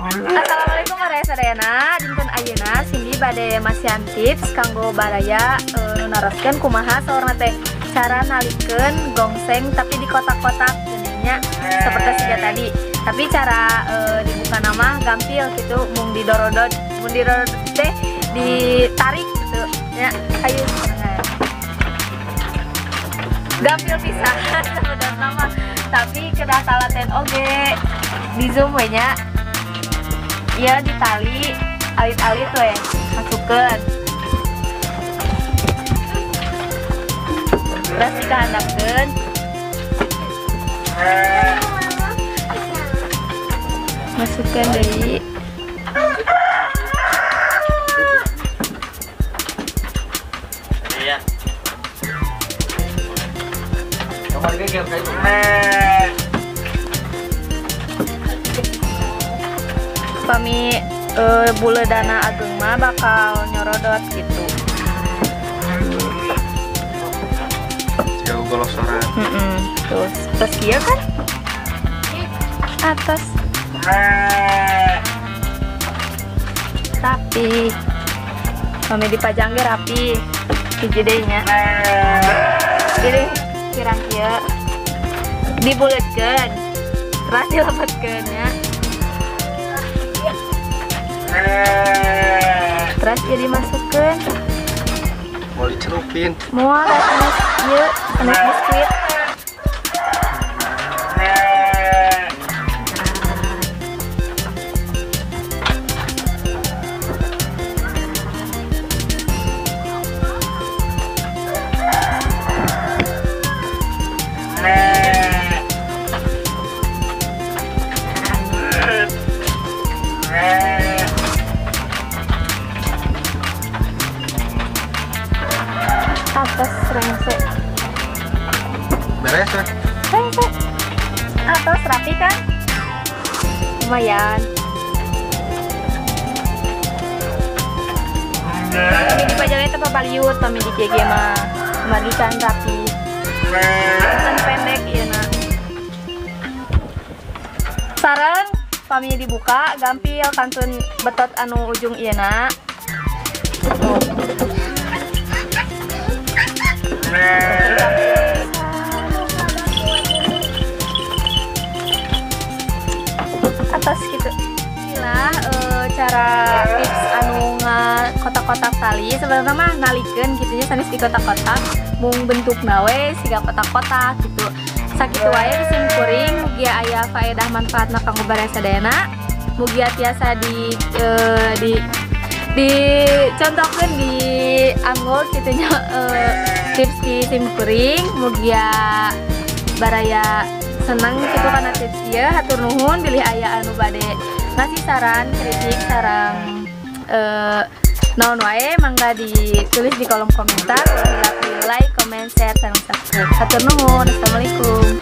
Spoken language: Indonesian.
Assalamualaikum warahmatullahi wabarakatuh. Dinten ayeuna Cindy bade masihan tips kanggo baraya naroskeun kumaha saurna teh cara nalikeun gongseng tapi di kotak-kotak geninnya seperti siga tadi. Tapi cara dibuka nama gampil gitu, mung didorodot teh ditarik gitu. Ya, ayo gampil pisan sebenarnya nama, tapi kedah talaten oge di zoom we nya. Iya ditali alit-alit we masukkan, terus dikehandapkeun masukkan deui iya nomor kayak gitu. Kami buledana ageng mah bakal nyorodot gitu. Jauh golosoran. Terus dia kan atas. Tapi kami dipajang ge rapi hiji-deuna. Jadi kirang kieu dibuletkeun, terus dilebetkeun nya. Terus jadi masukkan Mau dicelupin mual sanes ieu sanes biskuit. Atas rengse beres kan? rengse atas rapi kan, lumayan. Ini dipajangnya tempat baliut kami di GG mah magikan rapi pesan pendek iya nak. Sarang kami dibuka gampil kantun betot anu ujung iya nak. Atas gitu inilah cara tips anu kotak-kotak tali. Sebenarnya mah nalikeun gitunya sanes di kotak-kotak mung bentuk nawe siga kotak-kotak gitu sakitu wae disim kuring mugi aya faedah manfaatna kanggo baraya sadayana, mugi tiasa dicontohkeun di anggol gitunya tips di sim kuring mugia baraya senang gitu karena tips ieu. Hatur nuhun bilih aya anu bade ngasih saran kritik sareng naon wae mangga ditulis di kolom komentar, like, comment, share, dan subscribe. Hatur nuhun. Assalamualaikum.